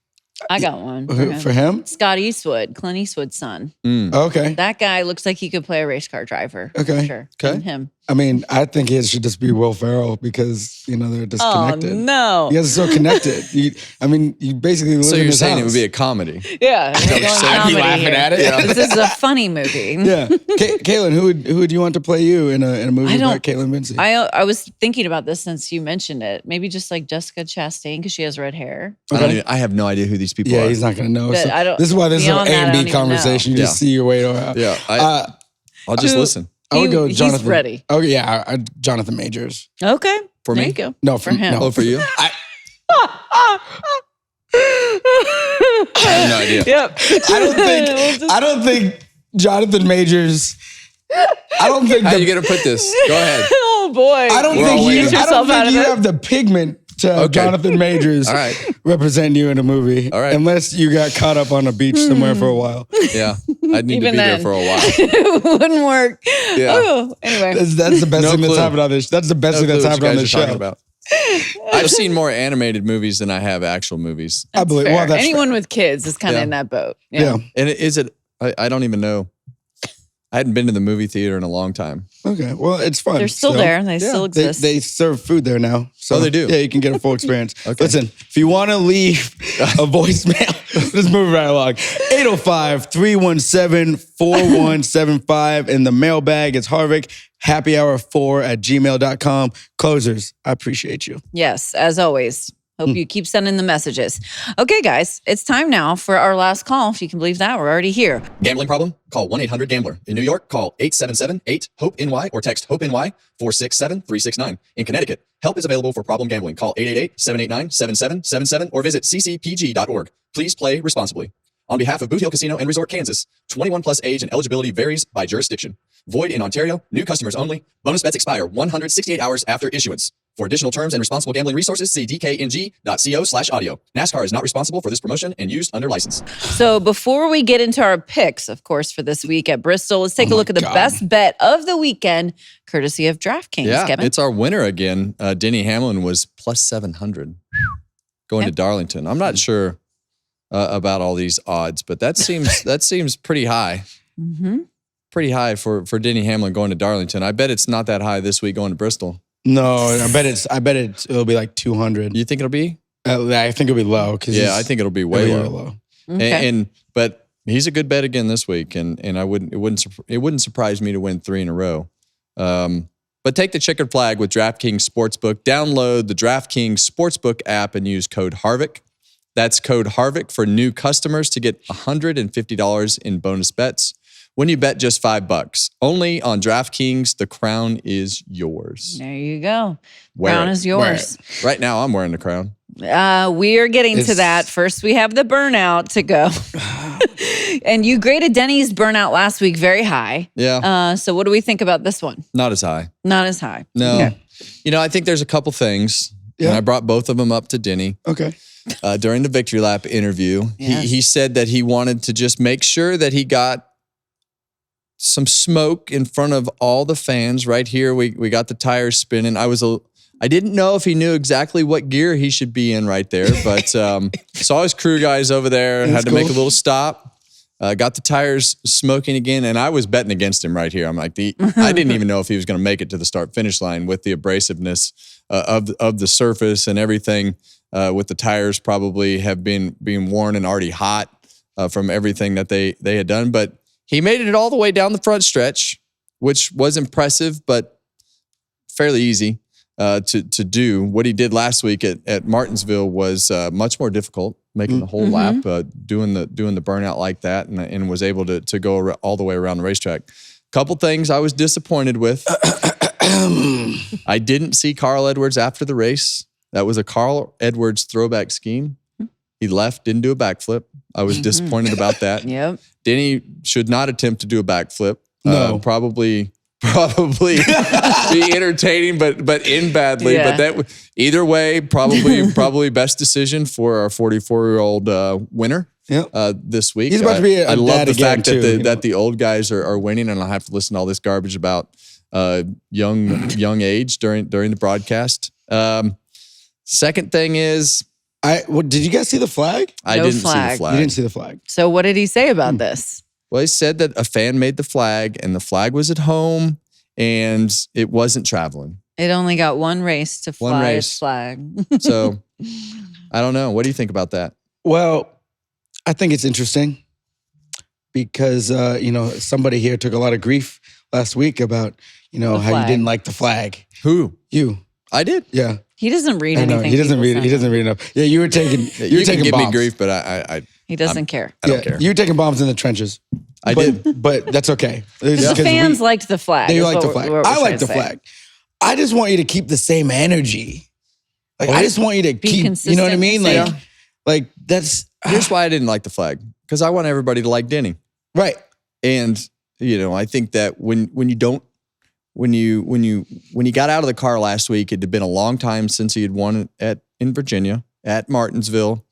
I got one. For him? Scott Eastwood, Clint Eastwood's son. Okay. That guy looks like he could play a race car driver. Okay. For sure. Okay. And him. I mean, I think it should just be Will Ferrell because, they're disconnected. Oh, no. You guys are so connected. You basically live So in you're his saying house. it would be a comedy? Yeah. I'd be laughing at it. Yeah. This is a funny movie. Yeah. Kaitlyn, who would you want to play you in a movie about Kaitlyn Vincie? I was thinking about this since you mentioned it. Maybe just like Jessica Chastain because she has red hair. I have no idea who these people Yeah, are. he's not going to know. But So I don't- this is why this is an beyond that, I A don't and even B conversation. You know. just see your way around. Yeah, I'll just listen. I would go He's Jonathan. ready. Oh, yeah. Jonathan Majors. Okay. For there me? you go. No, for him. Oh, for you? I have no idea. Yep. I don't think Jonathan Majors. I don't think How are you gonna put this? Go ahead. Oh boy. I don't We're all think you. waiting. I don't Yourself out think of you it. have the pigment to have Okay. Jonathan Majors All right. represent you in a movie. All right. Unless you got caught up on a beach somewhere for a while. Yeah, I'd need to Even be there then. for a while. It wouldn't work. Yeah. Oh, anyway. That's the best No thing that's clue. happened on this. That's the best thing No that's clue what happened you on guys this are show. talking about. I've seen more animated movies than I have actual movies. I believe. Fair. Well, that's Anyone fair. with kids is kind of Yeah. in that boat. Yeah. And is it? I don't even know. I hadn't been to the movie theater in a long time. Okay. Well, it's fun. They're still there. They still exist. They serve food there now. So Oh, they do? Yeah, you can get a full experience. Okay. Listen, if you want to leave a voicemail, let's move right along. 805-317-4175. In the mailbag, it's Harvick, happyhour4@gmail.com. Closers, I appreciate you. Yes, as always. Hope you keep sending the messages. Okay, guys, it's time now for our last call. If you can believe that, we're already here. Gambling problem? Call 1-800-GAMBLER. In New York, call 877-8-HOPE-NY or text HOPE-NY 467-369. In Connecticut, help is available for problem gambling. Call 888-789-7777 or visit ccpg.org. Please play responsibly. On behalf of Boot Hill Casino and Resort, Kansas, 21 plus age and eligibility varies by jurisdiction. Void in Ontario. New customers only. Bonus bets expire 168 hours after issuance. For additional terms and responsible gambling resources, see dkng.co/audio. NASCAR is not responsible for this promotion and used under license. So before we get into our picks, of course, for this week at Bristol, let's take a look at the best bet of the weekend, courtesy of DraftKings. Yeah, Kevin? it's our winner again. Denny Hamlin was plus 700 going to Darlington. I'm not sure about all these odds, but that seems pretty high. Mm-hmm. Pretty high for Denny Hamlin going to Darlington. I bet it's not that high this week going to Bristol. No, I bet it'll be like 200. You think it'll be? I think it'll be low. Yeah, I think it'll be way low. Okay. But he's a good bet again this week, and it wouldn't surprise me to win 3 in a row. But take the checkered flag with DraftKings Sportsbook. Download the DraftKings Sportsbook app and use code Harvick. That's code Harvick for new customers to get $150 in bonus bets when you bet just $5. Only on DraftKings, the crown is yours. There you go. Wear Crown it. is yours. Right now, I'm wearing the crown. We are getting to that. First, we have the burnout to go. And you graded Denny's burnout last week very high. Yeah. So what do we think about this one? Not as high. Not as high. No. Okay. I think there's a couple things. Yeah. And I brought both of them up to Denny. Okay. During the Victory Lap interview. Yes. He said that he wanted to just make sure that he got some smoke in front of all the fans. Right here, we got the tires spinning. I didn't know if he knew exactly what gear he should be in right there, but saw his crew guys over there, had to make a little stop. Got the tires smoking again, and I was betting against him right here. I'm like, I didn't even know if he was going to make it to the start-finish line with the abrasiveness of the surface and everything, with the tires probably have being worn and already hot from everything that they had done. But he made it all the way down the front stretch, which was impressive, but fairly easy to do. What he did last week at Martinsville was much more difficult, making the whole lap, doing the burnout like that, and was able to go all the way around the racetrack. Couple things I was disappointed with. I didn't see Carl Edwards after the race. That was a Carl Edwards throwback scheme. He left, didn't do a backflip. I was disappointed about that. Yep. Denny should not attempt to do a backflip. No. Probably be entertaining, but end badly. Yeah. But that either way, probably best decision for our 44-year-old winner. This week. He's about to be I love the fact too, that the old guys are winning, and I'll have to listen to all this garbage about young age during the broadcast. Second thing is, did you guys see the flag? I No didn't flag. see the flag. You didn't see the flag. So what did he say about this? Well, he said that a fan made the flag, and the flag was at home, and it wasn't traveling. It only got one race to One fly race. its flag. So I don't know. What do you think about that? Well, I think it's interesting because, somebody here took a lot of grief last week about, how you flag. didn't like the flag. Who? You. I did. Yeah. He doesn't read I know. anything. He doesn't people read. send He doesn't him. read enough. Yeah, you were taking. You can give bombs. me grief, but I He doesn't care. I don't care. You were taking bombs in the trenches. I did. But that's okay. The fans liked the flag. They is like what the we're- flag. what we're I trying like to the say. flag. I just want you to keep the same energy. I just want you to keep. You know what I mean? consistent. Like that's Here's why I didn't like the flag, because I want everybody to like Denny. right. And I think that when you got out of the car last week, it had been a long time since he had won in Virginia at Martinsville,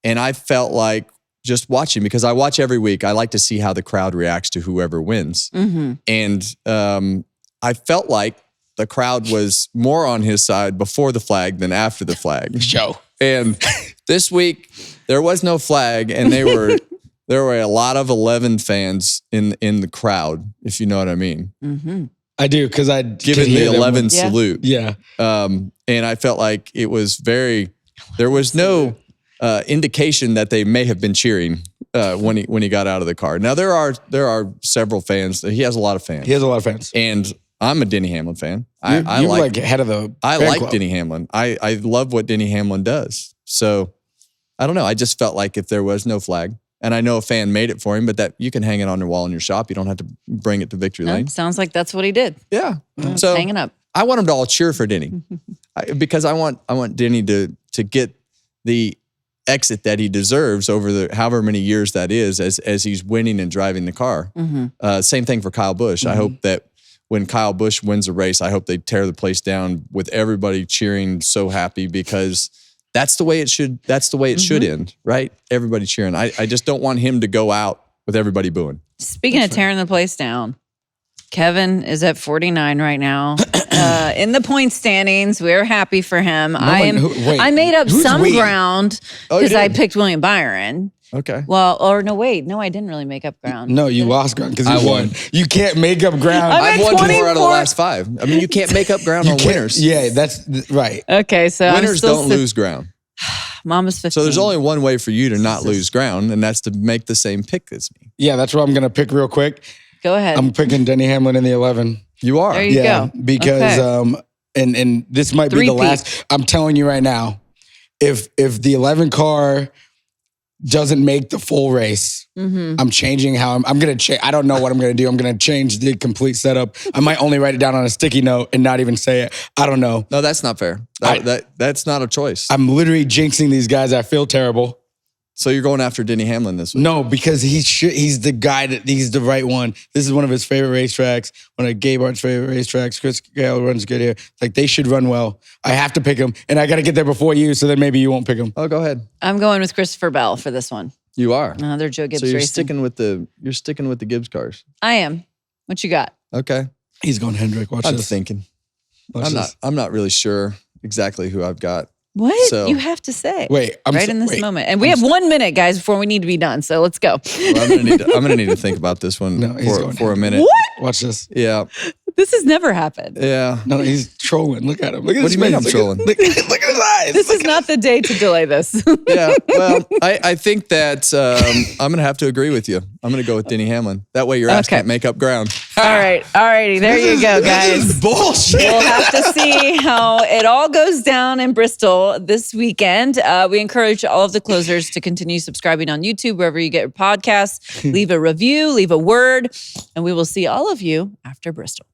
and I felt like just watching, because I watch every week. I like to see how the crowd reacts to whoever wins, and I felt like the crowd was more on his side before the flag than after the flag. Show. And this week there was no flag, and there were a lot of 11 fans in the crowd, if you know what I mean. I do because I Given the 11 salute. Yeah. And I felt like it was there was no indication that they may have been cheering when he got out of the car. Now there are several fans. He has a lot of fans. He has a lot of fans. And I'm a Denny Hamlin fan. You're like head of the. I fan like club. Denny Hamlin. I love what Denny Hamlin does. So I don't know. I just felt like if there was no flag, and I know a fan made it for him, but that you can hang it on your wall in your shop. You don't have to bring it to Victory Lane. Sounds like that's what he did. Yeah. It's So hanging up. I want them to all cheer for Denny because I want Denny to get the exit that he deserves over the however many years that is as he's winning and driving the car. Same thing for Kyle Busch. I hope that when Kyle Busch wins a race, I hope they tear the place down with everybody cheering so happy, because that's the way it should. That's the way it should end, right? Everybody cheering. I just don't want him to go out with everybody booing. Speaking of tearing the place down, Kevin is at 49 right now. In the point standings, we're happy for him. I made up some ground because I picked William Byron. Okay. Well, no, I didn't really make up ground. No, you lost ground because you won. You can't make up ground. I've won 4 out of the last 5. I mean, you can't make up ground on winners. Yeah, that's right. Okay, so winners don't lose ground. Mama's 15. So there's only one way for you to not lose ground, and that's to make the same pick as me. Yeah, that's what I'm going to pick real quick. Go ahead. I'm picking Denny Hamlin in the 11. You are. There you go. Because and this might be the last. I'm telling you right now, if the 11 car doesn't make the full race, I'm changing how I'm going to change. I don't know what I'm going to do. I'm going to change the complete setup. I might only write it down on a sticky note and not even say it. I don't know. No, that's not fair. That's not a choice. I'm literally jinxing these guys. I feel terrible. So you're going after Denny Hamlin this week? No, because he's the guy he's the right one. This is one of his favorite racetracks, one of Gabart's favorite racetracks. Chris Gale runs good here. Like, they should run well. I have to pick him, and I got to get there before you, so then maybe you won't pick him. Oh, go ahead. I'm going with Christopher Bell for this one. You are. Another Joe Gibbs So you're racing. sticking with the Gibbs cars. I am. What you got? Okay. He's going Hendrick. Watch I'm this. thinking. Watch this. I'm not really sure exactly who I've got. What? So, you have to say. Wait, in this moment. And we have 1 minute, guys, before we need to be done. So let's go. Well, I'm gonna need to think about this one for a minute. What? Watch this. Yeah. This has never happened. Yeah. No, he's trolling. Look at him. Look at What his do you mean face. I'm trolling? Look at his eyes. This is not the day to delay this. Yeah. Well, I think that I'm going to have to agree with you. I'm going to go with Denny Hamlin. That way your ass can't make up ground. All right. Alrighty. There you go, guys. This is bullshit. We'll have to see how it all goes down in Bristol this weekend. We encourage all of the closers to continue subscribing on YouTube, wherever you get your podcasts. Leave a review, leave a word, and we will see all of you after Bristol.